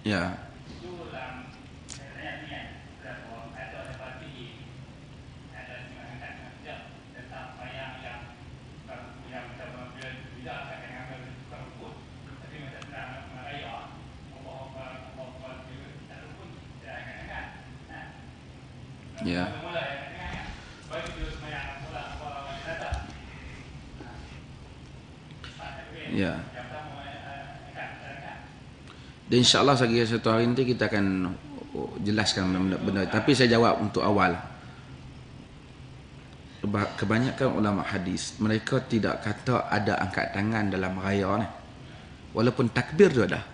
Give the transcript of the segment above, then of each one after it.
Ya. Ya. Ya. Dan insyaAllah satu hari nanti kita akan jelaskan benda-benda. Tapi saya jawab untuk awal. Kebanyakan ulama hadis, mereka tidak kata ada angkat tangan dalam raya ni. Walaupun takbir tu ada.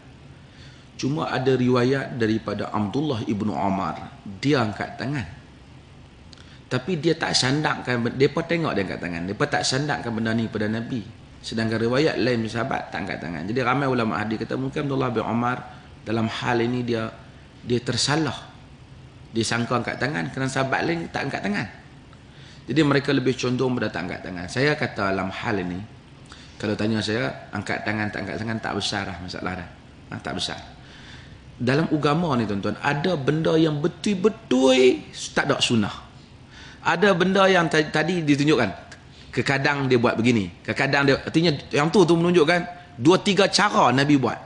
Cuma ada riwayat daripada Abdullah ibnu Umar, dia angkat tangan. Tapi dia tak sandakkan, mereka tengok dia angkat tangan. Mereka tak sandakkan benda ni pada Nabi. Sedangkan riwayat lain sahabat tak angkat tangan. Jadi ramai ulama hadis kata mungkin Abdullah bin Umar dalam hal ini dia tersalah. Dia sangka angkat tangan kerana sahabat lain tak angkat tangan. Jadi mereka lebih condong pada tak angkat tangan. Saya kata dalam hal ini, kalau tanya saya angkat tangan tak angkat tangan tak besar lah masalah dah. Tak besar. Dalam agama ni tuan-tuan, ada benda yang betul-betul tak ada sunnah. Ada benda yang tadi ditunjukkan. Kadang dia buat begini, kadang dia, artinya yang tu menunjukkan 2-3 cara Nabi buat.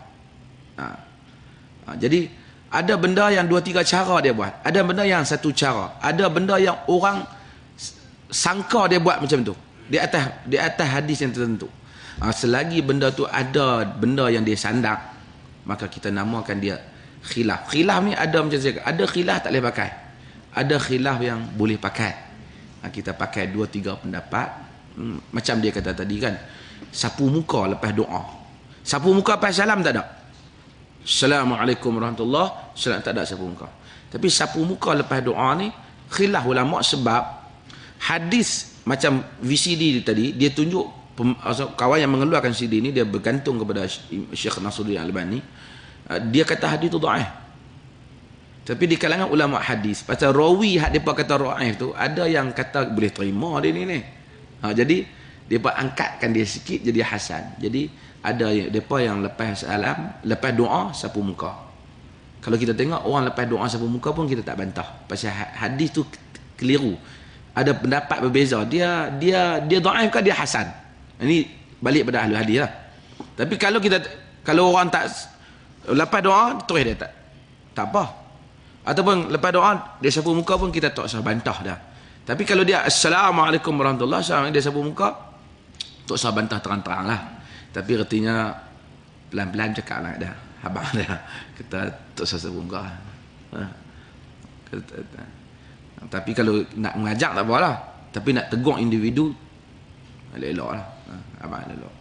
Jadi ada benda yang 2-3 cara dia buat, ada benda yang satu cara, ada benda yang orang sangka dia buat macam tu di atas hadis yang tertentu. Selagi benda tu ada benda yang dia sandak, maka kita namakan dia khilaf. Khilaf ni ada macam saya, ada khilaf tak boleh pakai, ada khilaf yang boleh pakai. Kita pakai 2-3 pendapat. Macam dia kata tadi kan, sapu muka lepas doa. Sapu muka lepas salam tak ada. Assalamualaikum warahmatullahi wabarakatuh, tak ada sapu muka. Tapi sapu muka lepas doa ni khilaf ulama, sebab hadis macam VCD tadi, dia tunjuk kawan yang mengeluarkan CD ni, dia bergantung kepada Syekh Nasruddin Albani. Dia kata hadis tu dhaif. Tapi di kalangan ulama hadis, pasal rawi hak depa kata dhaif tu, ada yang kata boleh terima dia ni. Jadi depa angkatkan dia sikit jadi hasan. Jadi ada depa yang lepas salam, lepas doa sapu muka. Kalau kita tengok orang lepas doa sapu muka pun kita tak bantah, pasal hadis tu keliru. Ada pendapat berbeza, dia dhaif ke dia hasan. Ini balik pada ahli hadis lah. Tapi kalau orang tak lepas doa terus dia tak apa. Ataupun lepas doa dia sapu muka pun kita tak usah bantah dah. Tapi kalau dia Assalamualaikum warahmatullahi wabarakatuh, dia sapu muka, tak usah bantah terang-terang lah. Tapi artinya pelan-pelan cakap lah dah. Abang dah. Kita tak usah sapu muka. Tapi kalau nak mengajak tak apa lah. Tapi nak tegur individu, elok-elok lah. Abang elok.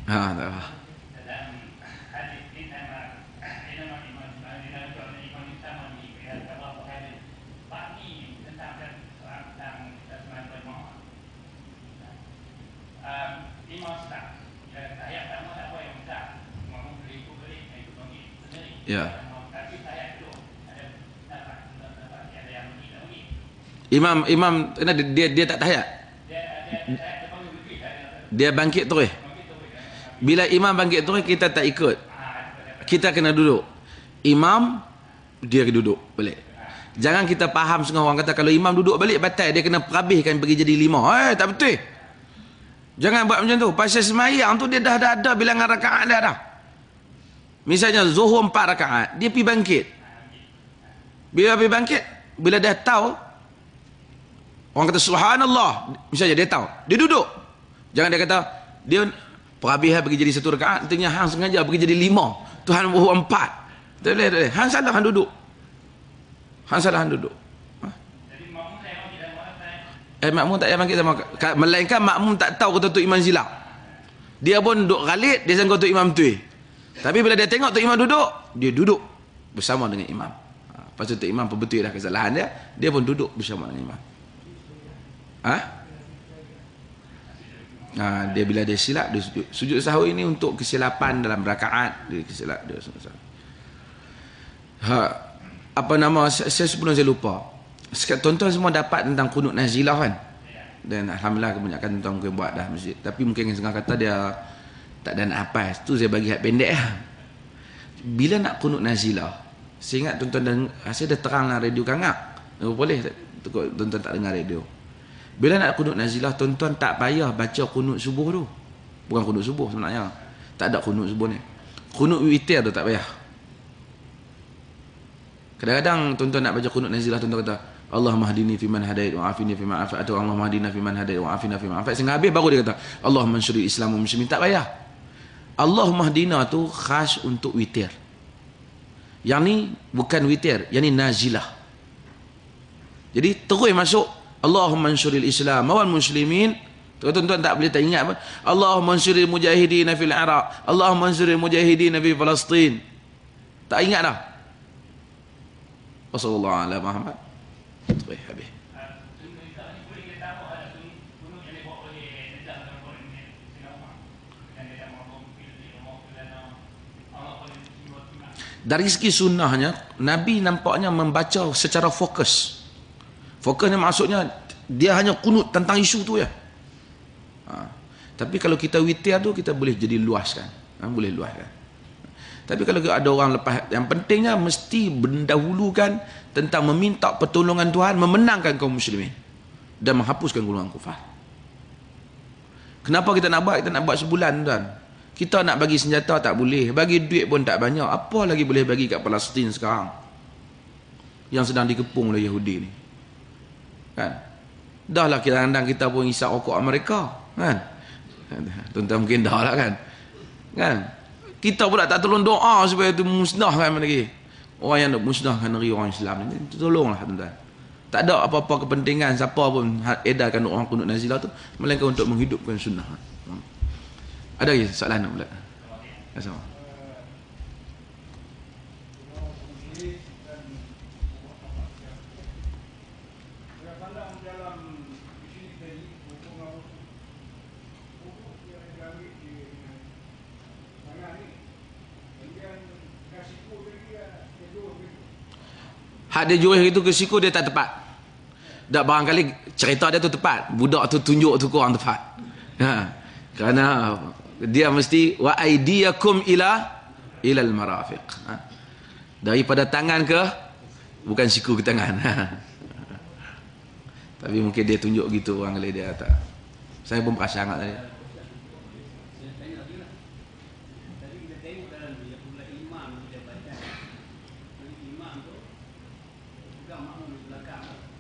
Tak apa. Ya. Imam dia tak tahiyat. Dia bangkit terus. Bila imam bangkit terus kita tak ikut. Kita kena duduk. Imam dia duduk balik. Jangan kita faham setengah orang kata kalau imam duduk balik batal, dia kena perhabiskan pergi jadi 5. Tak betul. Jangan buat macam tu. Pasal semayang tu dia dah ada bilangan rakaat dah. Misalnya zuhur 4 rakaat, dia pergi bangkit. Bila pergi bangkit, bila dah tahu, orang kata subhanallah, misalnya dia tahu, dia duduk. Jangan dia kata dia perhabiskan pergi jadi 1 rakaat, artinya hang sengaja pergi jadi 5. Tuhan zuhur 4. Tak boleh. Hang salah, hang duduk. Hang salah, hang duduk. Jadi makmum tak makmum tak payah bangkit sama. Melainkan makmum tak tahu kata tu imam silap. Dia pun duduk ghalid, dia sangka tu imam tu. Tapi bila dia tengok tu imam duduk, dia duduk bersama dengan imam. Lepas tu imam pun betul dah kesalahan dia, dia pun duduk bersama dengan imam. Dia bila dia silap, dia sujud. Sujud sahwi ini untuk kesilapan dalam rakaat, dia kesilap dia. Apa nama, saya sebelum saya lupa. Tuan-tuan semua dapat tentang kunut nazilah kan? Dan alhamdulillah kebanyakan tuan mungkin buat dah masjid. Tapi mungkin yang setengah kata dia tak ada nak apa. Tu saya bagi hak pendek lah. Bila nak kunut nazilah, saya ingat tuan-tuan dan saya dah terang lah radio Kangak. Boleh tuan-tuan tak dengar radio. Bila nak kunut nazilah, tuan-tuan tak payah baca kunut subuh tu. Bukan kunut subuh sebenarnya. Tak ada kunut subuh ni. Kunut witir tu tak payah. Kadang-kadang tuan-tuan nak baca kunut nazilah, tuan-tuan kata Allahumma hdini fi man hadait wa afini fi man afat, atau Allahumma hdina fi man hadait wa afina fi man afat. Sehingga habis baru dia kata Allahumma ansyuril Islam wa muslimin. Tak payah. Allahumma hdina tu khas untuk witir. Yang ni bukan witir, yang ni nazilah. Jadi terus masuk Allahumma ansyuril Islam wal muslimin. Tuan-tuan tak boleh tak ingat apa? Allahumma ansyuril mujahidin fil Iraq, Allahumma ansyuril mujahidin fi Palestin. Tak ingat dah. Wassallallahu ala Muhammad. Baik, habis. Dari segi sunnahnya, Nabi nampaknya membaca secara fokus. Fokusnya maksudnya dia hanya kunut tentang isu tu ya. Tapi kalau kita witir tu kita boleh jadi luaskan. Boleh luaskan. Tapi kalau ada orang lepas, yang pentingnya mesti mendahulukan tentang meminta pertolongan Tuhan, memenangkan kaum muslimin dan menghapuskan golongan kufar. Kenapa kita nak buat? Kita nak buat sebulan tuan. Kita nak bagi senjata tak boleh, bagi duit pun tak banyak. Apa lagi boleh bagi kat Palestin sekarang yang sedang dikepung oleh Yahudi ni? Kan? Dah lah kadang-kadang kita pun isap rokok Amerika, kan? Tuan-tuan mungkin dah lah kan? Kan? Kita pula tak tolong doa supaya itu musnahkan lagi. Orang yang nak musnahkan negeri orang Islam ni, tolonglah tuan-tuan. Tak ada apa-apa kepentingan siapa pun edarkan orang kunut nazilah tu, melainkan untuk menghidupkan sunnah. Ada lagi soalan pula? Sama. Hak dia jual itu ke siku dia tak tepat. Tak barangkali cerita dia tu tepat. Budak tu tunjuk tu kurang tepat. Kerana dia mesti wa aidiyakum ilal marafiq. Daripada tangan ke bukan siku ke tangan. Tapi mungkin dia tunjuk gitu orang lain dia tak. Saya pun perasan sangat tadi.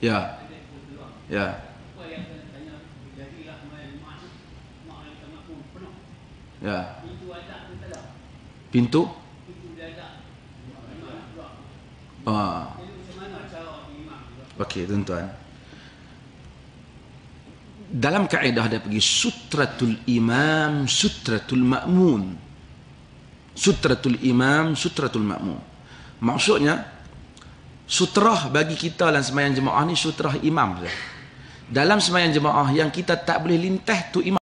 Ya. Ya. Ya. Pintu? Okey, tuan-tuan. Dalam kaedah dia pergi sutratul imam, sutratul ma'mun. Sutratul imam, sutratul ma'mun. Maksudnya sutrah bagi kita dalam sembahyang jemaah ni sutrah imam saja. Dalam sembahyang jemaah yang kita tak boleh lintah tu imam.